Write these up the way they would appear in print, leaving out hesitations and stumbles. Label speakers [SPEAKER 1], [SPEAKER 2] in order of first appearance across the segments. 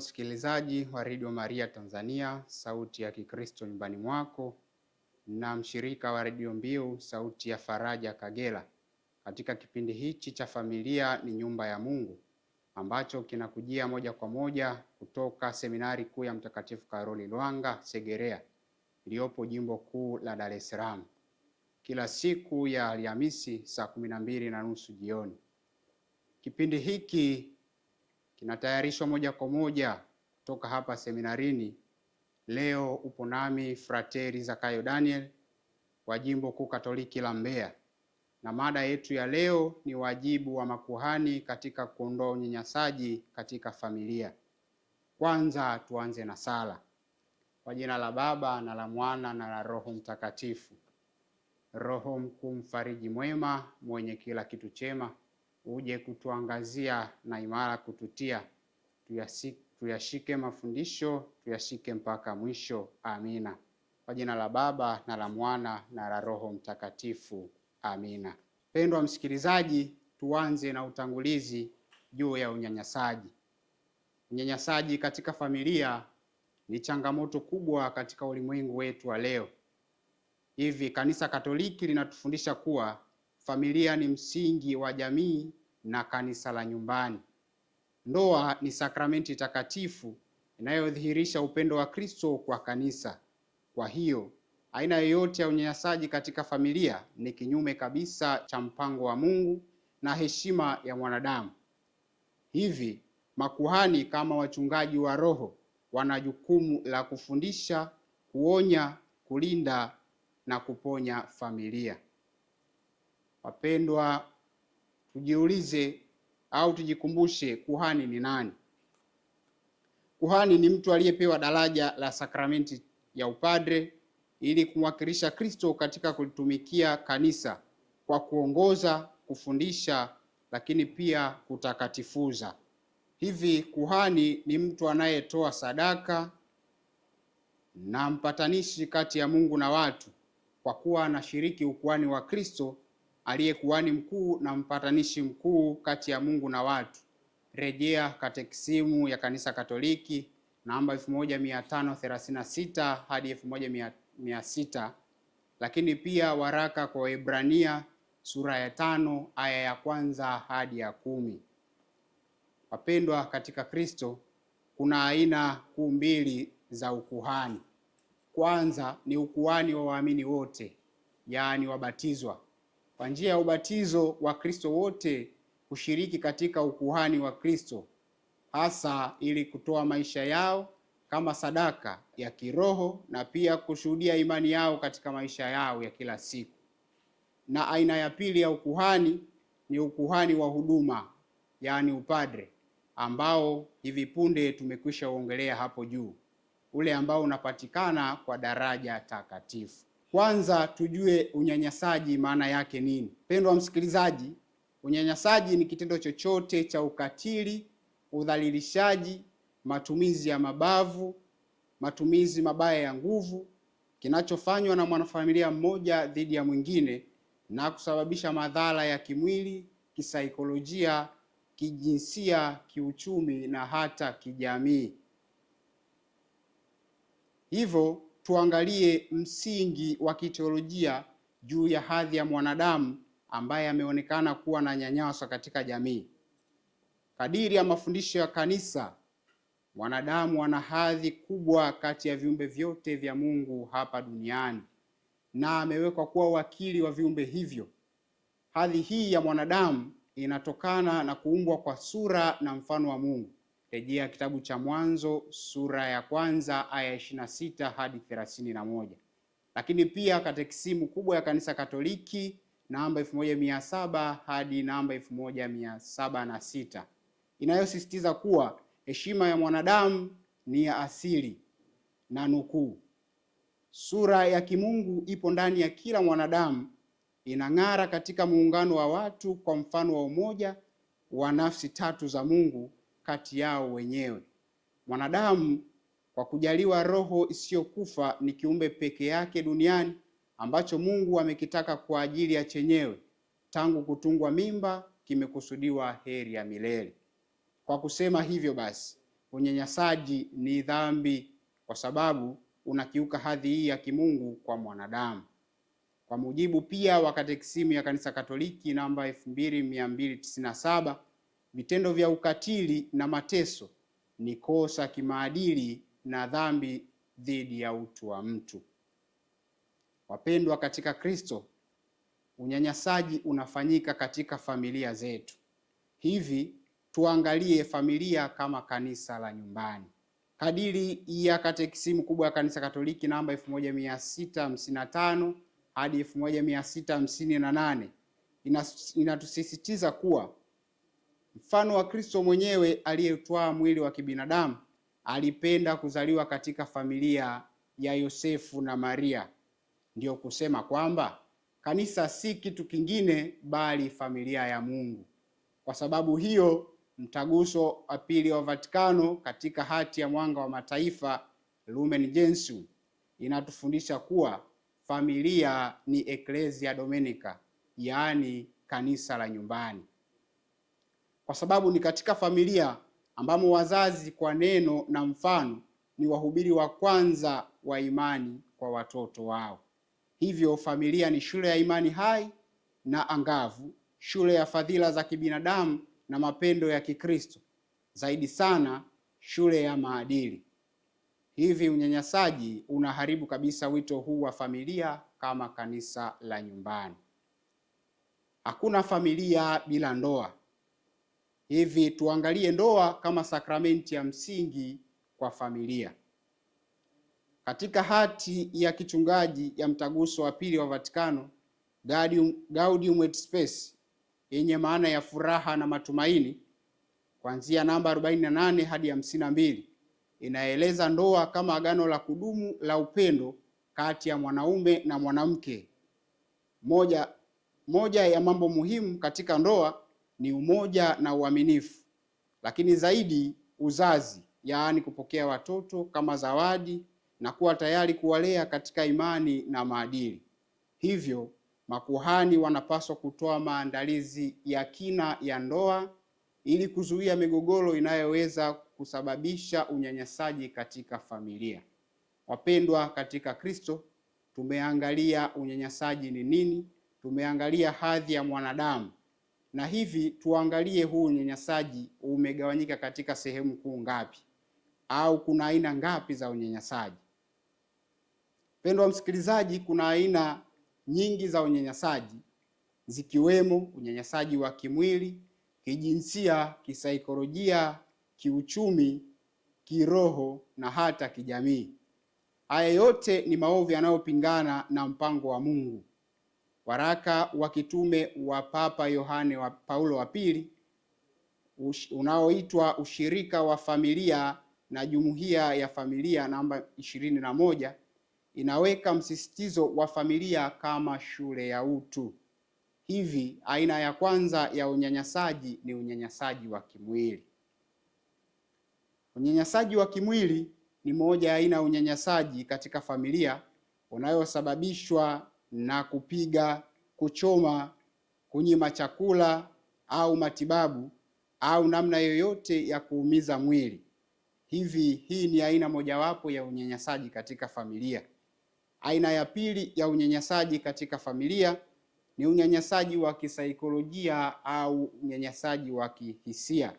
[SPEAKER 1] msikilizaji wa Radio Maria Tanzania, sauti ya Kikristo nyumbani mwako, na mshirika wa Radio Mbiu, sauti ya Faraja Kagera. Katika kipindi hichi cha Familia ni Nyumba ya Mungu, ambacho kinakujia moja kwa moja kutoka Seminari Kuu ya Mtakatifu Karoli Lwanga Segerea, iliyopo Jimbo Kuu la Dar es Salaam, kila siku ya Alhamisi saa 12:30 jioni. Kipindi hiki kinatayarishwa moja kwa moja kutoka hapa seminarini. Leo upo nami Frateri Zakayo Daniel wa Jimbo Kuu Katoliki la Mbeya, na mada yetu ya leo ni wajibu wa makuhani katika kuondoa unyanyasaji katika familia. Kwanza tuanze na sala. Kwa jina la Baba na la Mwana na la Roho Mtakatifu. Roho mkuu mfariji mwema, mwenye kila kitu chema, uje kutuangazia na imara kututia, tuyashike mafundisho, tuyashike mpaka mwisho. Amina. Kwa jina la Baba na la Mwana na la Roho Mtakatifu. Amina. Pendwa msikilizaji, tuanze na utangulizi juu ya unyanyasaji. Unyanyasaji katika familia ni changamoto kubwa katika ulimwengu wetu wa leo. Hivi Kanisa Katoliki linatufundisha kuwa familia ni msingi wa jamii na kanisa la nyumbani. Ndoa ni sakramenti takatifu inayodhihirisha upendo wa Kristo kwa kanisa. Kwa hiyo, aina yoyote ya unyanyasaji katika familia ni kinyume kabisa cha mpango wa Mungu na heshima ya mwanadamu. Hivi, makuhani kama wachungaji wa roho wana jukumu la kufundisha, kuonya, kulinda na kuponya familia. Wapendwa, tujiulize au tujikumbushe, kuhani ni nani? Kuhani ni mtu aliyepewa daraja la sakramenti ya upadre ili kumwakilisha Kristo katika kulitumikia kanisa kwa kuongoza, kufundisha, lakini pia kutakatifuza. Hivi kuhani ni mtu anayetoa sadaka na mpatanishi kati ya Mungu na watu, kwa kuwa anashiriki ukuhani wa Kristo aliye kuhani mkuu na mpatanishi mkuu kati ya Mungu na watu. Rejea Katekisimu ya Kanisa Katoliki namba 1536 hadi 1600, lakini pia waraka kwa Waebrania sura ya 5 aya ya 1 hadi ya 10. Wapendwa katika Kristo, kuna aina kuu mbili za ukuhani. Kwanza ni ukuhani wa waamini wote, yaani wabatizwa. Kwa njia ya ubatizo wa Kristo wote kushiriki katika ukuhani wa Kristo, hasa ili kutoa maisha yao kama sadaka ya kiroho na pia kushuhudia imani yao katika maisha yao ya kila siku. Na aina ya pili ya ukuhani ni ukuhani wa huduma, yaani upadre, ambao hivi punde tumekwisha uongelea hapo juu, ule ambao unapatikana kwa daraja takatifu. Kwanza tujue unyanyasaji maana yake nini. Pendwa msikilizaji, unyanyasaji ni kitendo chochote cha ukatili, udhalilishaji, matumizi ya mabavu, matumizi mabaya ya nguvu, kinachofanywa na mwanafamilia mmoja dhidi ya mwingine na kusababisha madhara ya kimwili, kisaikolojia, kijinsia, kiuchumi na hata kijamii. Hivyo tuangalie msingi wa kiteolojia juu ya hadhi ya mwanadamu ambaye ameonekana kuwa na nyanyaso katika jamii. Kadiri ya mafundisho ya kanisa, mwanadamu ana hadhi kubwa kati ya viumbe vyote vya Mungu hapa duniani na amewekwa kuwa wakili wa viumbe hivyo. Hadhi hii ya mwanadamu inatokana na kuumbwa kwa sura na mfano wa Mungu. Rejea kitabu cha Mwanzo sura ya 1 aya 26 hadi 31. Lakini pia Katekisimu kubwa ya Kanisa Katoliki namba 1700 hadi namba 1706 inayosisitiza kuwa heshima ya mwanadamu ni ya asili, na nukuu, sura ya kimungu ipo ndani ya kila mwanadamu, inang'ara katika muungano wa watu kwa mfano wa umoja wa nafsi tatu za Mungu kati yao wenyewe. Mwanadamu kwa kujaliwa roho isiyokufa ni kiumbe peke yake duniani ambacho Mungu amekitaka kwa ajili ya chenyewe. Tangu kutungwa mimba kimekusudiwa heri ya milele. Kwa kusema hivyo basi, unyanyasaji ni dhambi kwa sababu unakiuka hadhi hii ya kimungu kwa mwanadamu. Kwa mujibu pia wa Katekisimu ya Kanisa Katoliki namba 2297, vitendo vya ukatili na mateso ni kosa kimaadili na dhambi dhidi ya utu wa mtu. Wapendwa katika Kristo, unyanyasaji unafanyika katika familia zetu. Hivi tuangalie familia kama kanisa la nyumbani. Kadiri ya Katekisimu kubwa ya Kanisa Katoliki namba 1655 hadi 1658 inatusisitiza kuwa mfano wa Kristo mwenyewe aliyetwaa mwili wa kibinadamu alipenda kuzaliwa katika familia ya Yosefu na Maria. Ndiyo kusema kwamba kanisa si kitu kingine bali familia ya Mungu. Kwa sababu hiyo, Mtaguso wa Pili wa Vatikano katika hati ya Mwanga wa Mataifa, Lumen Gentium, inatufundisha kuwa familia ni Ecclesia Dominica, yaani kanisa la nyumbani. Kwa sababu ni katika familia ambamo wazazi kwa neno na mfano ni wahubiri wa kwanza wa imani kwa watoto wao. Hivyo familia ni shule ya imani hai na angavu, shule ya fadhila za kibinadamu na mapendo ya Kikristo, zaidi sana shule ya maadili. Hivi unyanyasaji unaharibu kabisa wito huu wa familia kama kanisa la nyumbani. Hakuna familia bila ndoa. Hivi tuangalie ndoa kama sakramenti ya msingi kwa familia. Katika hati ya kichungaji ya Mtaguso wa Pili wa Vatikano, Gaudium et Spes, yenye maana ya furaha na matumaini, kuanzia namba 48 hadi 52, inaeleza ndoa kama agano la kudumu la upendo kati ya mwanaume na mwanamke. Moja ya mambo muhimu katika ndoa ni umoja na uaminifu, lakini zaidi uzazi, yaani kupokea watoto kama zawadi na kuwa tayari kuwalea katika imani na maadili. Hivyo makuhani wanapaswa kutoa maandalizi ya kina ya ndoa ili kuzuia migogoro inayoweza kusababisha unyanyasaji katika familia. Wapendwa katika Kristo, tumeangalia unyanyasaji ni nini, tumeangalia hadhi ya mwanadamu, na hivi tuangalie huu unyanyasaji umegawanyika katika sehemu kuu ngapi, au kuna aina ngapi za unyanyasaji. Pendwa msikilizaji, kuna aina nyingi za unyanyasaji zikiwemo unyanyasaji wa kimwili, kijinsia, kisaikolojia, kiuchumi, kiroho na hata kijamii. Haya yote ni maovu yanayopingana na mpango wa Mungu. Waraka wa kitume wa Papa Yohane wa Paulo wa Pili unaoitwa Ushirika wa Familia na Jumuiya ya Familia namba 21 inaweka msisitizo wa familia kama shule ya utu. Hivi aina ya kwanza ya unyanyasaji ni unyanyasaji wa kimwili. Unyanyasaji wa kimwili ni moja ya aina ya unyanyasaji katika familia unayosababishwa na kupiga, kuchoma, kunyima chakula au matibabu au namna yoyote ya kuumiza mwili. Hii ni aina mojawapo ya unyanyasaji katika familia. Aina ya pili ya unyanyasaji katika familia ni unyanyasaji wa kisaikolojia au unyanyasaji wa kihisia.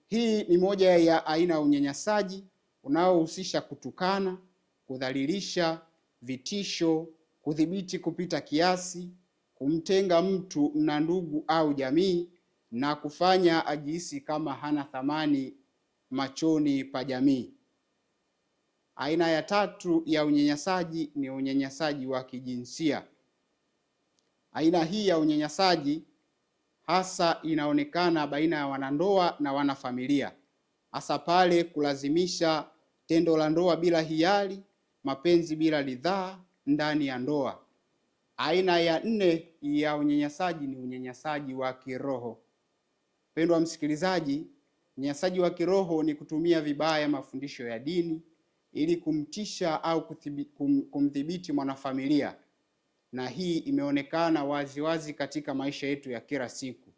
[SPEAKER 1] Hii ni moja ya aina ya unyanyasaji unaohusisha kutukana, kudhalilisha, vitisho, kudhibiti kupita kiasi, kumtenga mtu na ndugu au jamii na kufanya ajihisi kama hana thamani machoni pa jamii. Aina ya tatu ya unyanyasaji ni unyanyasaji wa kijinsia. Aina hii ya unyanyasaji hasa inaonekana baina ya wanandoa na wanafamilia, hasa pale kulazimisha tendo la ndoa bila hiari, mapenzi bila ridhaa ndani ya ndoa. Aina ya 4 ya unyanyasaji ni unyanyasaji wa kiroho. Pendwa msikilizaji, unyanyasaji wa kiroho ni kutumia vibaya mafundisho ya dini ili kumtisha au kumdhibiti mwanafamilia, na hii imeonekana waziwazi katika maisha yetu ya kila siku.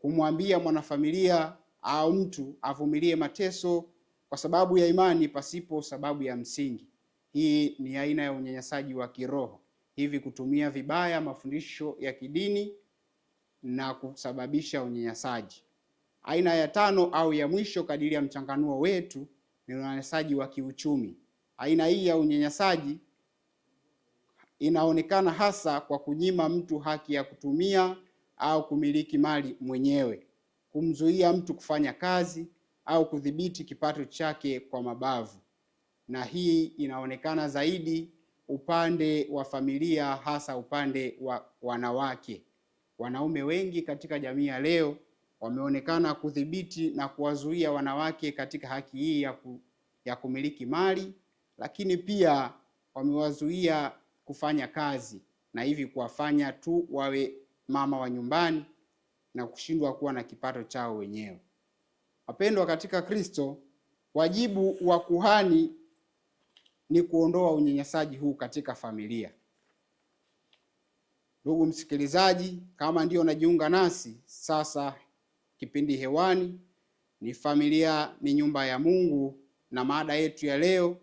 [SPEAKER 1] kumwambia mwanafamilia au mtu avumilie mateso kwa sababu ya imani pasipo sababu ya msingi. Hii ni aina ya unyanyasaji wa kiroho, hivi kutumia vibaya mafundisho ya kidini na kusababisha unyanyasaji. Aina ya tano au ya mwisho kadiri ya mchanganuo wetu ni unyanyasaji wa kiuchumi. Aina hii ya unyanyasaji inaonekana hasa kwa kunyima mtu haki ya kutumia au kumiliki mali mwenyewe, kumzuia mtu kufanya kazi au kudhibiti kipato chake kwa mabavu. Na hii inaonekana zaidi upande wa familia, hasa upande wa wanawake. Wanaume wengi katika jamii ya leo wameonekana kudhibiti na kuwazuia wanawake katika haki hii ya kumiliki mali, lakini pia wamewazuia kufanya kazi na hivi kuwafanya tu wawe mama wa nyumbani na kushindwa kuwa na kipato chao wenyewe. Wapendwa katika Kristo, wajibu wa kuhani ni kuondoa unyanyasaji huu katika familia. Ndugu msikilizaji, kama ndio unajiunga nasi sasa, kipindi hewani ni Familia ni Nyumba ya Mungu, na mada yetu ya leo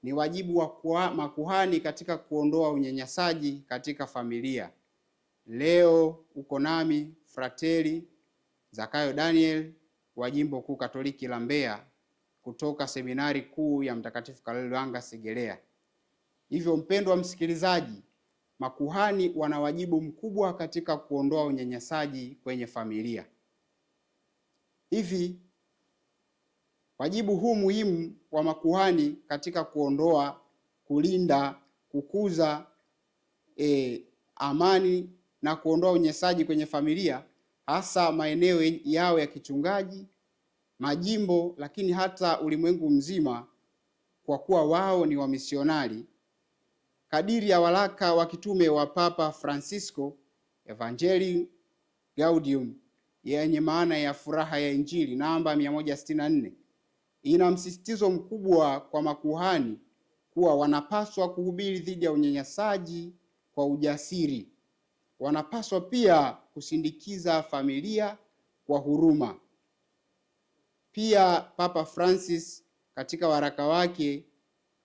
[SPEAKER 1] ni wajibu wa makuhani katika kuondoa unyanyasaji katika familia. Leo uko nami Frateli Zakayo Daniel wa Jimbo Kuu Katoliki la Mbeya kutoka Seminari Kuu ya Mtakatifu Karoli Lwanga Segerea. Hivyo mpendwa msikilizaji, makuhani wana wajibu mkubwa katika kuondoa unyanyasaji kwenye familia. Hivi wajibu huu muhimu wa makuhani katika kuondoa, kulinda, kukuza amani na kuondoa unyanyasaji kwenye familia, hasa maeneo yao ya kichungaji, majimbo, lakini hata ulimwengu mzima, kwa kuwa wao ni wamisionari. Kadiri ya waraka wa kitume wa Papa Francisco, Evangelii Gaudium, yenye maana ya furaha ya Injili, namba 164, ina msisitizo mkubwa kwa makuhani kuwa wanapaswa kuhubiri dhidi ya unyanyasaji kwa ujasiri. Wanapaswa pia kusindikiza familia kwa huruma. Pia Papa Francis katika waraka wake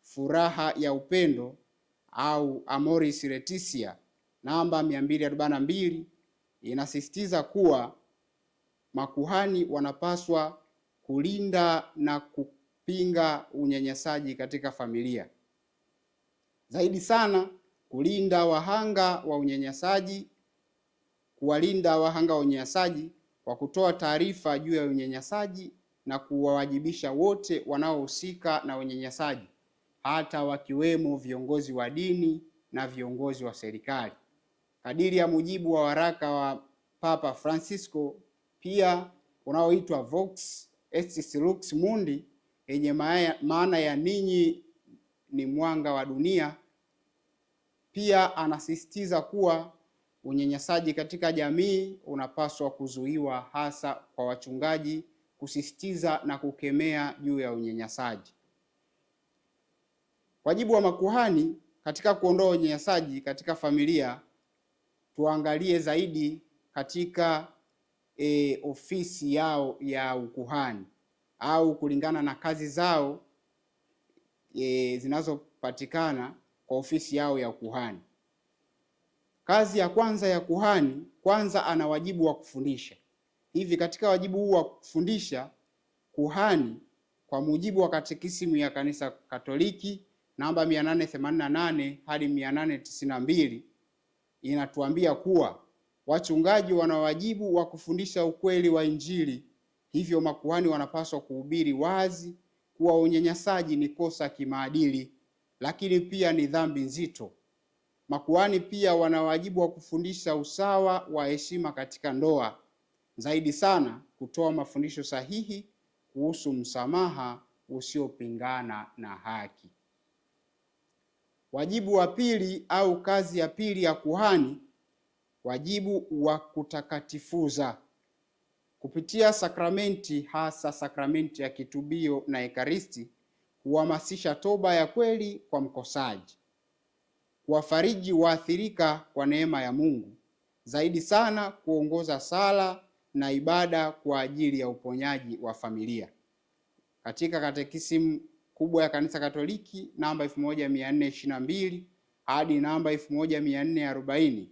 [SPEAKER 1] Furaha ya Upendo au Amoris Laetitia namba 242 inasisitiza kuwa makuhani wanapaswa kulinda na kupinga unyanyasaji katika familia. Zaidi sana kulinda wahanga wa unyanyasaji, kuwalinda wahanga wa unyanyasaji kwa kutoa taarifa juu ya unyanyasaji na kuwawajibisha wote wanaohusika na unyanyasaji, hata wakiwemo viongozi wa dini na viongozi wa serikali. Kadiri ya mujibu wa waraka wa Papa Francisco pia unaoitwa Vox Estis Lux Mundi, yenye maana ya ninyi ni mwanga wa dunia, pia anasisitiza kuwa unyanyasaji katika jamii unapaswa kuzuiwa, hasa kwa wachungaji kusisitiza na kukemea juu ya unyanyasaji. Wajibu wa makuhani katika kuondoa unyanyasaji katika familia, tuangalie zaidi katika ofisi yao ya ukuhani au kulingana na kazi zao zinazopatikana kwa ofisi yao ya ukuhani. Kazi ya kwanza ya kuhani, kwanza ana wajibu wa kufundisha. Hivi katika wajibu huu wa kufundisha, kuhani kwa mujibu wa Katekisimu ya Kanisa Katoliki namba 888 hadi 892 inatuambia kuwa wachungaji wana wajibu wa kufundisha ukweli wa Injili. Hivyo makuhani wanapaswa kuhubiri wazi kuwa unyanyasaji ni kosa kimaadili, lakini pia ni dhambi nzito. Makuhani pia wana wajibu wa kufundisha usawa wa heshima katika ndoa, zaidi sana kutoa mafundisho sahihi kuhusu msamaha usiopingana na haki. Wajibu wa pili au kazi ya pili ya kuhani, wajibu wa kutakatifuza kupitia sakramenti, hasa sakramenti ya kitubio na ekaristi, kuhamasisha toba ya kweli kwa mkosaji, kuwafariji waathirika kwa neema ya Mungu, zaidi sana kuongoza sala na ibada kwa ajili ya uponyaji wa familia. Katika Katekisimu kubwa ya Kanisa Katoliki namba 1422 hadi namba 1440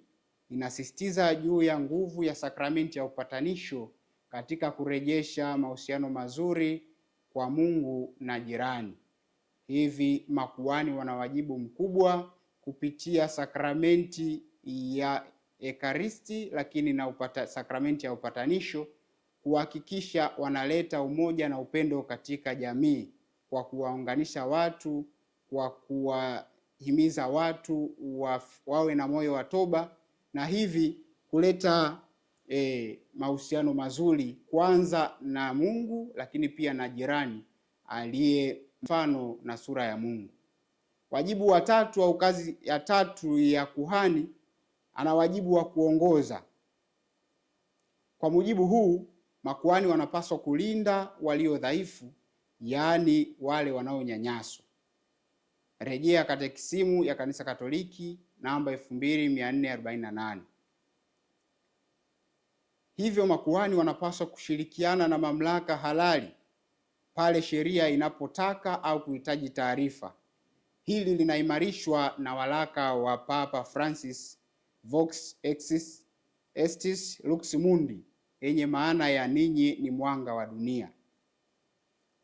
[SPEAKER 1] inasisitiza juu ya nguvu ya sakramenti ya upatanisho katika kurejesha mahusiano mazuri kwa Mungu na jirani. Hivi makuhani wana wajibu mkubwa kupitia sakramenti ya Ekaristi lakini na sakramenti ya upatanisho kuhakikisha wanaleta umoja na upendo katika jamii kwa kuwaunganisha watu, kwa kuwahimiza watu wawe na moyo wa toba na hivi kuleta mahusiano mazuri kwanza na Mungu lakini pia na jirani aliye mfano na sura ya Mungu. Wajibu wa tatu au kazi ya tatu ya kuhani, ana wajibu wa kuongoza. Kwa mujibu huu, makuhani wanapaswa kulinda walio dhaifu, yaani wale wanaonyanyaswa. Rejea Katekisimu ya Kanisa Katoliki namba 2448. Hivyo makuhani wanapaswa kushirikiana na mamlaka halali pale sheria inapotaka au kuhitaji taarifa. Hili linaimarishwa na waraka wa Papa Francis Vox Estis Lux Mundi, yenye maana ya ninyi ni mwanga wa dunia,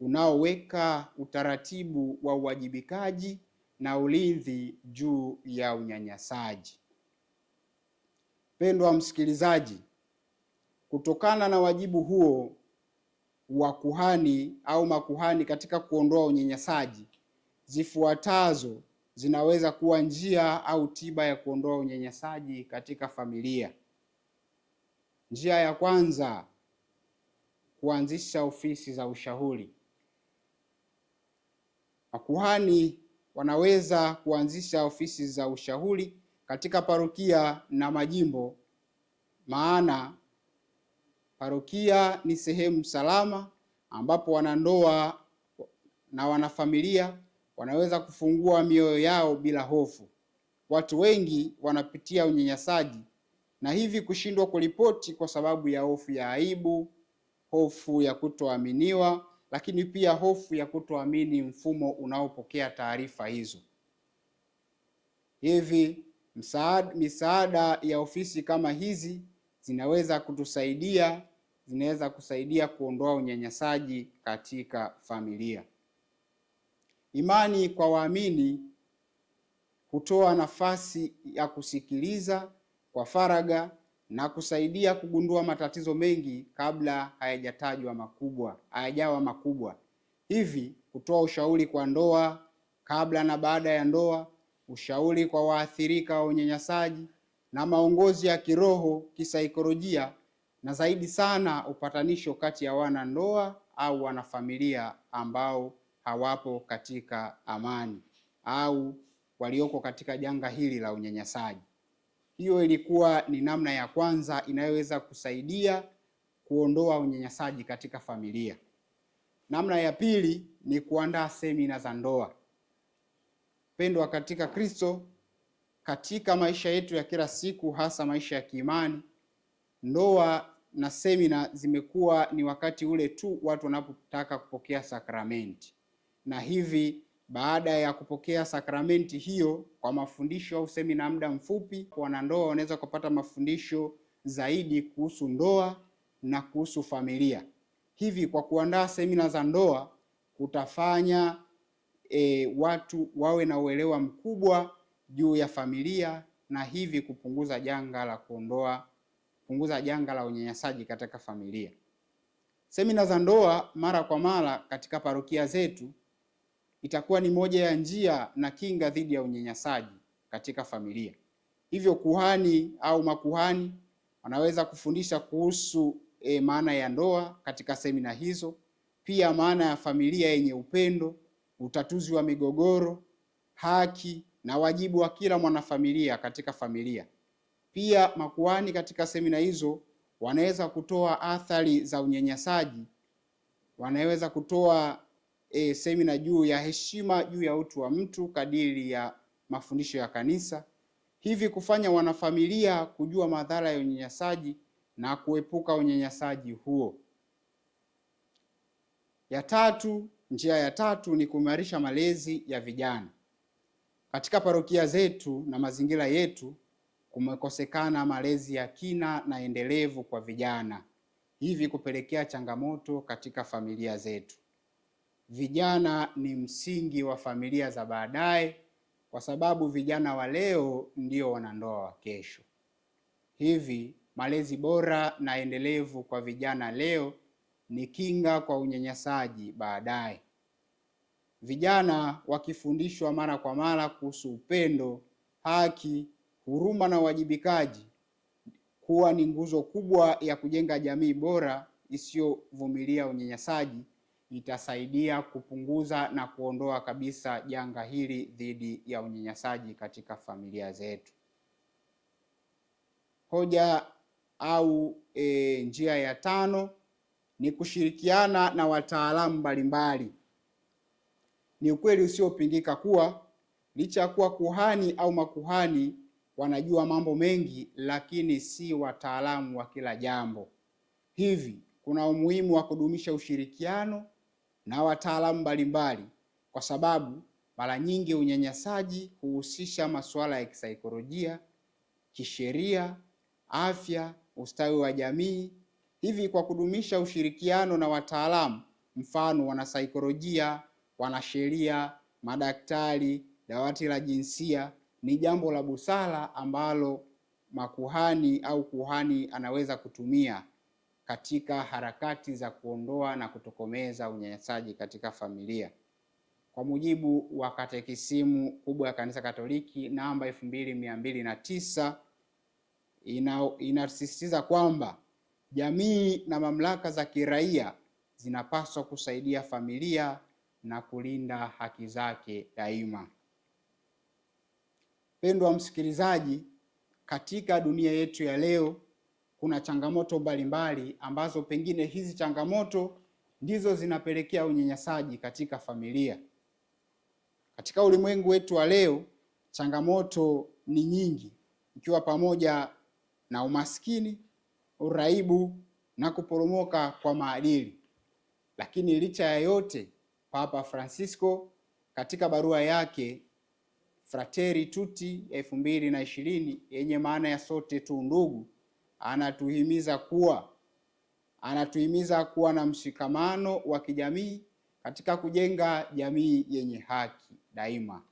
[SPEAKER 1] unaoweka utaratibu wa uwajibikaji na ulinzi juu ya unyanyasaji. Pendwa msikilizaji, kutokana na wajibu huo wa kuhani au makuhani katika kuondoa unyanyasaji, zifuatazo zinaweza kuwa njia au tiba ya kuondoa unyanyasaji katika familia. Njia ya kwanza, kuanzisha ofisi za ushauri. Makuhani wanaweza kuanzisha ofisi za ushauri katika parokia na majimbo, maana parokia ni sehemu salama ambapo wanandoa na wanafamilia wanaweza kufungua mioyo yao bila hofu. Watu wengi wanapitia unyanyasaji na hivi kushindwa kuripoti kwa sababu ya hofu ya aibu, hofu ya kutoaminiwa, lakini pia hofu ya kutoamini mfumo unaopokea taarifa hizo. Hivi misaada ya ofisi kama hizi zinaweza kusaidia kuondoa unyanyasaji katika familia. Imani kwa waamini hutoa nafasi ya kusikiliza kwa faragha na kusaidia kugundua matatizo mengi kabla hayajawa makubwa. Hivi kutoa ushauri kwa ndoa, kabla na baada ya ndoa, ushauri kwa waathirika wa unyanyasaji na maongozi ya kiroho, kisaikolojia na zaidi sana upatanisho kati ya wanandoa au wanafamilia ambao hawapo katika amani au walioko katika janga hili la unyanyasaji. Hiyo ilikuwa ni namna ya kwanza inayoweza kusaidia kuondoa unyanyasaji katika familia. Namna ya pili ni kuandaa semina za ndoa. Pendwa katika Kristo, katika maisha yetu ya kila siku, hasa maisha ya kiimani, ndoa na semina zimekuwa ni wakati ule tu watu wanapotaka kupokea sakramenti. Na hivi baada ya kupokea sakramenti hiyo kwa mafundisho au semina muda mfupi, wanandoa wanaweza kupata mafundisho zaidi kuhusu ndoa na kuhusu familia. Hivi kwa kuandaa semina za ndoa kutafanya watu wawe na uelewa mkubwa juu ya familia na hivi kupunguza janga la unyanyasaji katika familia. Semina za ndoa mara kwa mara katika parokia zetu itakuwa ni moja ya njia na kinga dhidi ya unyanyasaji katika familia. Hivyo kuhani au makuhani wanaweza kufundisha kuhusu maana ya ndoa katika semina hizo, pia maana ya familia yenye upendo, utatuzi wa migogoro, haki na wajibu wa kila mwanafamilia katika familia. Pia makuhani katika semina hizo wanaweza kutoa athari za unyanyasaji, wanaweza kutoa semina juu ya heshima juu ya utu wa mtu kadiri ya mafundisho ya kanisa, hivi kufanya wanafamilia kujua madhara ya unyanyasaji na kuepuka unyanyasaji huo. Njia ya tatu ni kuimarisha malezi ya vijana. Katika parokia zetu na mazingira yetu kumekosekana malezi ya kina na endelevu kwa vijana, hivi kupelekea changamoto katika familia zetu. Vijana ni msingi wa familia za baadaye, kwa sababu vijana wa leo ndio wanandoa wa kesho. Hivi malezi bora na endelevu kwa vijana leo ni kinga kwa unyanyasaji baadaye. Vijana wakifundishwa mara kwa mara kuhusu upendo, haki, huruma na uwajibikaji, kuwa ni nguzo kubwa ya kujenga jamii bora isiyovumilia unyanyasaji, itasaidia kupunguza na kuondoa kabisa janga hili dhidi ya unyanyasaji katika familia zetu. Hoja au njia ya tano ni kushirikiana na wataalamu mbalimbali. Ni ukweli usiopingika kuwa licha ya kuwa kuhani au makuhani wanajua mambo mengi, lakini si wataalamu wa kila jambo. Hivi kuna umuhimu wa kudumisha ushirikiano na wataalamu mbalimbali, kwa sababu mara nyingi unyanyasaji huhusisha masuala ya kisaikolojia, kisheria, afya, ustawi wa jamii. Hivi kwa kudumisha ushirikiano na wataalamu, mfano wanasaikolojia, wanasheria, madaktari, dawati la jinsia, ni jambo la busara ambalo makuhani au kuhani anaweza kutumia katika harakati za kuondoa na kutokomeza unyanyasaji katika familia. Kwa mujibu wa Katekisimu kubwa ya Kanisa Katoliki namba 2209 inasisitiza kwamba jamii na mamlaka za kiraia zinapaswa kusaidia familia na kulinda haki zake daima. Pendwa msikilizaji, katika dunia yetu ya leo kuna changamoto mbalimbali ambazo pengine hizi changamoto ndizo zinapelekea unyanyasaji katika familia. Katika ulimwengu wetu wa leo, changamoto ni nyingi, ikiwa pamoja na umaskini, uraibu na kuporomoka kwa maadili. Lakini licha ya yote, Papa Francisco katika barua yake Fratelli Tutti 2020 yenye maana ya sote tu ndugu, anatuhimiza kuwa na mshikamano wa kijamii katika kujenga jamii yenye haki daima.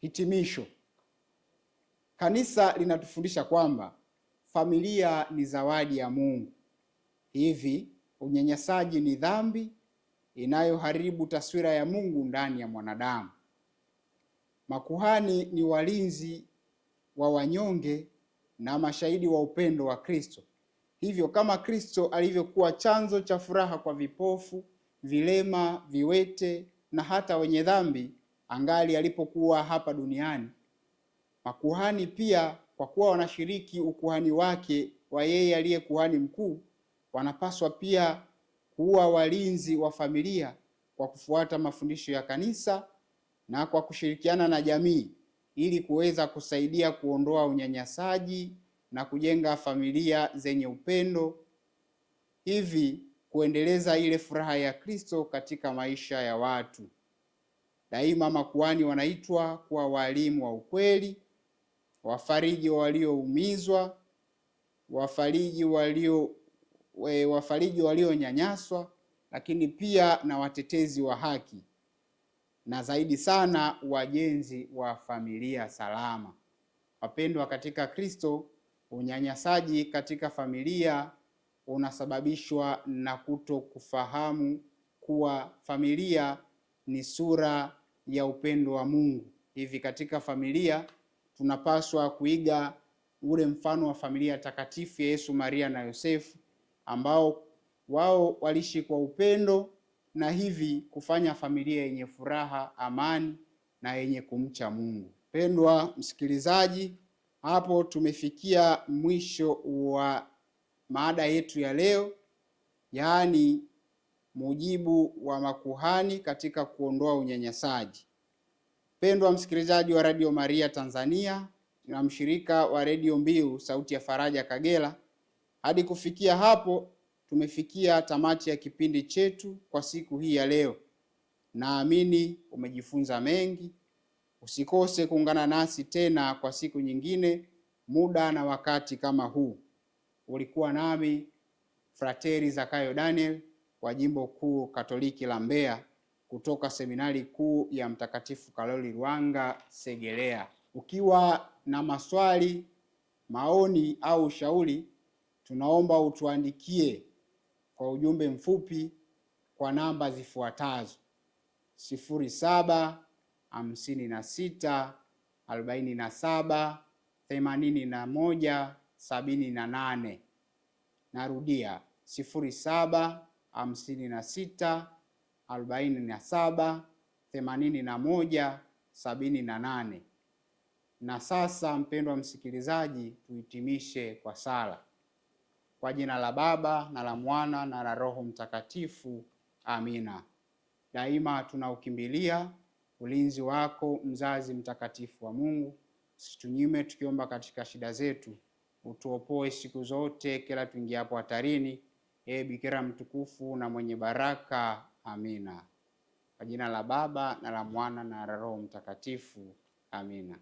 [SPEAKER 1] Hitimisho. Kanisa linatufundisha kwamba familia ni zawadi ya Mungu. Hivi unyanyasaji ni dhambi inayoharibu taswira ya Mungu ndani ya mwanadamu. Makuhani ni walinzi wa wanyonge na mashahidi wa upendo wa Kristo. Hivyo kama Kristo alivyokuwa chanzo cha furaha kwa vipofu, vilema, viwete na hata wenye dhambi angali alipokuwa hapa duniani, makuhani pia, kwa kuwa wanashiriki ukuhani wake wa yeye aliye kuhani mkuu, wanapaswa pia kuwa walinzi wa familia kwa kufuata mafundisho ya kanisa na kwa kushirikiana na jamii ili kuweza kusaidia kuondoa unyanyasaji na kujenga familia zenye upendo, hivi kuendeleza ile furaha ya Kristo katika maisha ya watu. Daima makuhani wanaitwa kuwa walimu wa ukweli, wafariji walioumizwa, wafariji walionyanyaswa, lakini pia na watetezi wa haki, na zaidi sana wajenzi wa familia salama. Wapendwa katika Kristo, unyanyasaji katika familia unasababishwa na kutokufahamu kuwa familia ni sura ya upendo wa Mungu. Hivi katika familia tunapaswa kuiga ule mfano wa familia takatifu ya Yesu, Maria na Yosefu, ambao wao waliishi kwa upendo na hivi kufanya familia yenye furaha, amani na yenye kumcha Mungu. Pendwa msikilizaji, hapo tumefikia mwisho wa mada yetu ya leo, yaani mujibu wa makuhani katika kuondoa unyanyasaji. Pendwa msikilizaji wa Radio Maria Tanzania, na mshirika wa redio Mbiu Sauti ya Faraja Kagera. Hadi kufikia hapo tumefikia tamati ya kipindi chetu kwa siku hii ya leo. Naamini umejifunza mengi. Usikose kuungana nasi tena kwa siku nyingine, muda na wakati kama huu. Ulikuwa nami Frateri Zakayo Daniel wa Jimbo Kuu Katoliki la Mbeya kutoka Seminari Kuu ya Mtakatifu Karoli Lwanga Segerea. Ukiwa na maswali, maoni au ushauri, tunaomba utuandikie kwa ujumbe mfupi kwa namba zifuatazo: 0756478178. Narudia 0756478178. Na sasa, mpendwa msikilizaji, tuhitimishe kwa sala. Kwa jina la Baba na la Mwana na la Roho Mtakatifu, amina. Daima tunaukimbilia ulinzi wako, mzazi mtakatifu wa Mungu. Usitunyime tukiomba katika shida zetu, utuopoe siku zote kila tuingiapo hatarini. Ee Bikira mtukufu na mwenye baraka, amina. Kwa jina la Baba na la Mwana na la Roho Mtakatifu, amina.